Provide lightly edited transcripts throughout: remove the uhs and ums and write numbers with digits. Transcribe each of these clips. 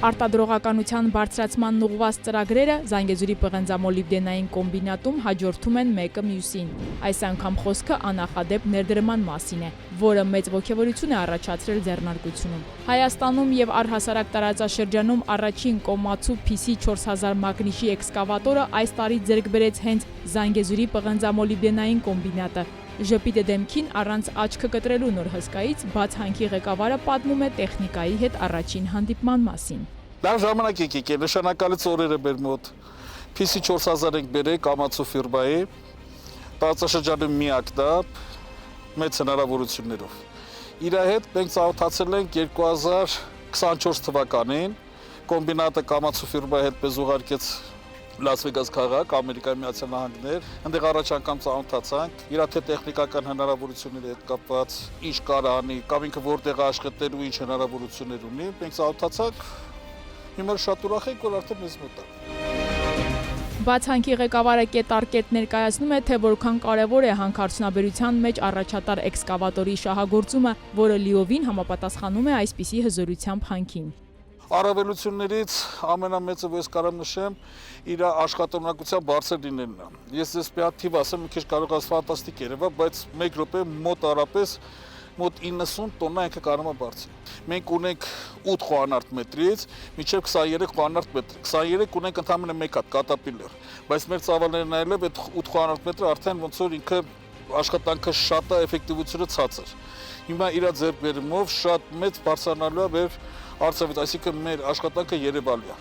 Արտադրողականության բարձրացման ուղղված ծրագրերը Զանգեզուրի պղնձամոլիբդենային կոմբինատում հաջորդում են մեկը մյուսին։ Այս անգամ խոսքը աննախադեպ ներդրման մասին է, որը մեծ ոգևորություն է առաջացրել ձեռնարկությունում։ Հայաստանում եւ առհասարակ տարածաշրջանում առաջին կոմացու PC4000 մագնիշի էքսկավատորը այս տարի ձեռք բերեց հենց Զանգեզուրի պղնձամոլիբդենային կոմբինատը։ Ժպիտը դեմքին առանց աչքը կտրելու նոր հսկայից բաց հանքի ղեկավարը պատմում է տեխնիկայի հետ առաջին հանդիպման մասին։ Լավ ժամանակ եկեք, նշանակալից օրերը մեր մոտ PC4000 ենք բերել կամացու ֆիրմայի, տարածաշրջանում միակն է, մեծ հնարավորություններով։ Իր հետ մենք ծանոթացել ենք 2024 թվականին, կոմբինատը կամացու ֆիրմայի հետ մեզ ուղարկեց Լաս Վեգաս քաղաք, Ամերիկայի Միացյալ Նահանգներ, այնտեղ առաջ անգամ ծանոթացանք, իր թե տեխնիկական հնարավորությունների հետ կապված, ինչ կարող անի, կամ ինքը որտեղ աշխատելու, ինչ հնարավորություններ ունի, մենք ծանոթացանք, հիմա շատ ուրախ ենք, որ արդեն մեզ մոտ է։ Բաց հանքի ղեկավարը կետարկետ ներկայացնում է, թե որքան կարևոր է հանքարդյունաբերության մեջ առաջատար էքսկավատորի շահագործումը, որը լիովին համապատասխանում է այսպիսի հզորությամբ հանքին։ Առավելություններից ամենամեծը, որ ես կարող նշեմ, իր աշխատունակության բարձր լինելն է։ Ես ձեզ մի հատ թիվ ասեմ, մի քիչ կարող է ֆանտաստիկ երևա, բայց 1 րոպե մոտ առապես մոտ 90 տոննա ինքը կարող է բարձր։ Մենք ունենք 8 խոհանարդ մետրից մինչև 23 խոհանարդ մետր։ 23 ունենք ընդամենը մեկ հատ կատապիլեր, բայց մեր ծավալները նայելով այդ 8 խոհանարդ մետրը արդեն ոնց որ ինքը աշխատանքը շատ է, էֆեկտիվությունը ցածր։ Հիմա իր ձեռքբերումով շատ մեծ բարձրանալու է մեր արծավից, այսինքն մեր աշխատանքը երևալի է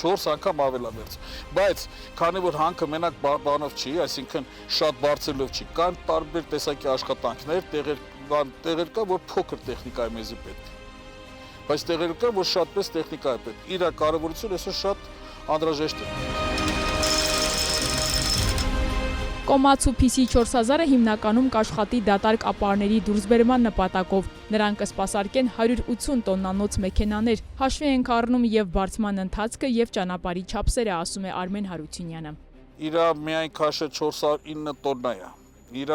4 անգամ ավելամերձ, բայց քանի որ հանքը մենակ բանով չի, այսինքն շատ բարձրով չի, կան տարբեր տեսակի աշխատանքներ, տեղեր կա, որ փոքր տեխնիկա է մեզի պետք, բայց տեղեր կա, որ շատ պես տեխնիկա է պետք, իր կարևորությունը այսօր շատ անհրաժեշտ է։ Կոմացու PC4000-ը հիմնականում կաշխատի դատարկ ապարների դուրսբերման նպատակով։ Նրանք կսպասարկեն 180 տոննանոց մեքենաներ, հաշվի ենք առնում եւ բարձման ընթացքը եւ ճանապարհի չափսերը, ասում է Արմեն Հարությունյանը։ Իր միայն քաշը 409 տոննա է։ Իր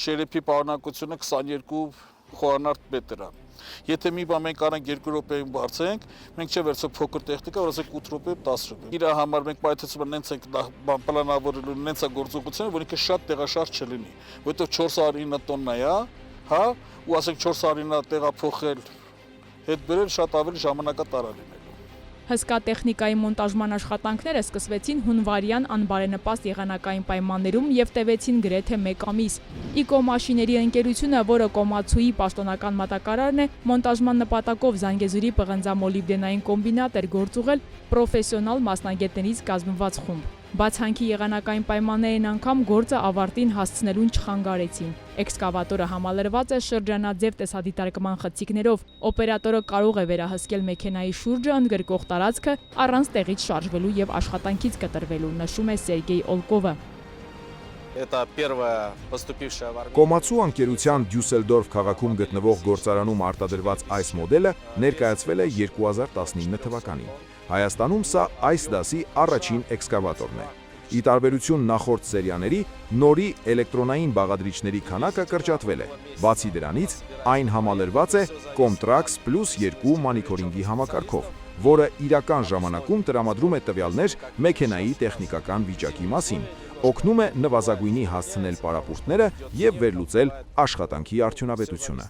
շերեփի պարունակությունը 22 խոհանարդ մետր է։ Եթե մի բան մենք անենք 2 րոպեում բարձենք, մենք չէ վերցնենք փոքր տեխնիկա, որ ասենք 8 րոպե, 10 րոպե։ Իր համար մենք պայթեցումը նենց ենք պլանավորելու, նենց է գործողությունը, որ ինքը շատ տեղաշարժ չլինի, որովհետև 409 տոննա է, հա, ու ասենք 409 տեղափոխել, հետ բերել շատ ավելի ժամանակատար է լինելու։ Հսկա տեխնիկայի մոնտաժման աշխատանքները սկսվեցին հունվարյան անբարենպաստ եղանակային պայմաններում եւ տևեցին գրեթե 1 ամիս։ Իկո մաշիների ընկերությունը, որը Կոմացուի պաշտոնական մատակարարն է, մոնտաժման նպատակով Զանգեզուրի պղնձամոլիբդենային կոմբինատ էր գործուղել պրոֆեսիոնալ մասնագետներից կազմված խումբ։ Բաց հանքի եղանակային պայմաններին անգամ գործը ավարտին հասցնելուն չխանգարեցին։ Էքսկավատորը համալրված է շրջանաձև տեսադիտարկման խցիկներով։ Օպերատորը կարող է վերահսկել մեքենայի շուրջը ընդգրկող տարածքը առանց տեղից շարժվելու եւ աշխատանքից կտրվելու, նշում է Սերգեյ Օլկովը։ Կոմացու անկերության Դյուսելդորֆ քաղաքում գտնվող գործարանում արտադրված այս մոդելը ներկայացվել է 2019 թվականին։ Հայաստանում սա այս դասի առաջին էքսկավատորն է։ Ի տարբերություն նախորդ սերիաների, նորի էլեկտրոնային բաղադրիչների քանակը կրճատվել է։ Բացի դրանից, այն համալրված է Comtrax +2 մանիթորինգի համակարգով, որը իրական ժամանակում տրամադրում է տվյալներ մեքենայի տեխնիկական վիճակի մասին, օգնում է նվազագույնի հասցնել պարապուրտները եւ վերլուծել աշխատանքի արդյունավետությունը։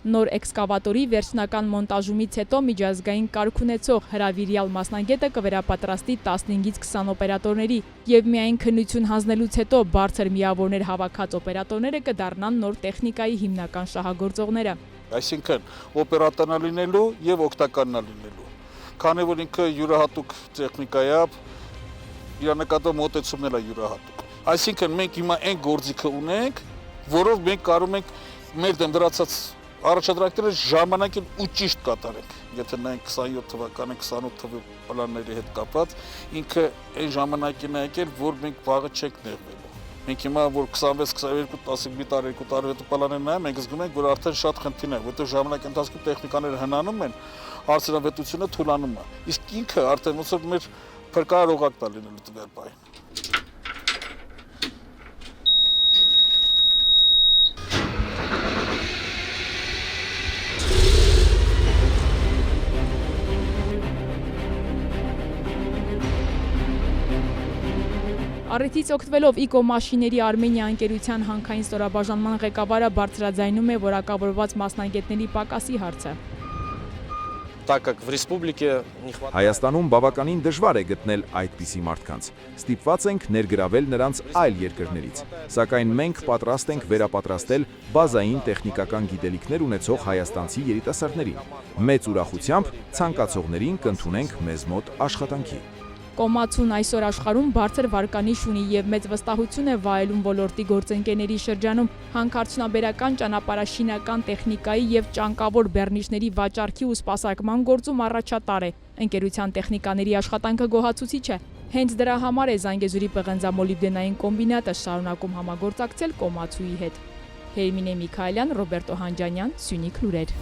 Նոր էքսկավատորի վերջնական մոնտաժումից հետո միջազգային կարգ ունեցող հրավիրյալ մասնագետը կվերապատրաստի 15-ից 20 օպերատորների եւ միայն քննություն հանձնելուց հետո բարձր միավորներ հավաքած օպերատորները կդառնան նոր տեխնիկայի հիմնական շահագործողները։ Այսինքն օպերատորն լինելու եւ օգտականն լինելու։ Քանի որ ինքը յուրահատուկ տեխնիկա է, իր նկատմամբ մոտեցումն է յուրահատուկ։ Այսինքն մենք հիմա այն գործիքը ունենք, որով մենք կարող ենք մեր դեմ դրացած առաջադրանքները ժամանակին ու ճիշտ կատարենք։ Եթե նայենք 27 թվականի 28 թվականի պլանների հետ կապված, ինքը այն ժամանակին է եկել, որ մենք վաղը չենք նեղվելու։ Մենք հիմա որ 26-22 մի տարի 2 տարի հետո պլաներ նայում, մենք զգում ենք, որ արդեն շատ խնդիրներ է, որտեղ ժամանակի ընթացքում տեխնիկաները հնանում են, արդյունավետությունը թուլանում է։ Իսկ ինքը արդեն ոնց որ մեր փրկարողակն է լինելու տվյալ պահին։ Առիթից օգտվելով Eco-Machine-ների Արմենիա ընկերության հանքային ստորաբաժանման ղեկավարը բարձրաձայնում է որակավորված մասնագետների պակասի հարցը։ Так как в республике не хватает... Հայաստանում բավականին դժվար է գտնել այդպիսի մարդկանց։ Ստիպված ենք ներգրավել նրանց այլ երկրներից, սակայն մենք պատրաստ ենք վերապատրաստել բազային տեխնիկական գիտելիքներ ունեցող հայաստանցի երիտասարդներին։ Մեծ ուրախությամբ ցանկացողներին կընդունենք մեզ մոտ աշխատանքի։ Կոմացուն այսօր աշխարհում բարձր վարկանիշ ունի եւ մեծ վստահություն է վայելում ոլորտի գործընկերների շրջանում հանքարդյունաբերական ճանապարհաշինական տեխնիկայի եւ ճանկավոր բեռնիչների վաճառքի ու սպասարկման գործում առաջատար է։ Ընկերության տեխնիկաների աշխատանքը գոհացուցիչ է։ Հենց դրա համար է Զանգեզուրի պղնձամոլիբդենային կոմբինատը շարունակում համագործակցել Կոմացուի հետ։ Հերմինե Միքայելյան, Ռոբերտո Հանջանյան, Սյունիք լուրեր։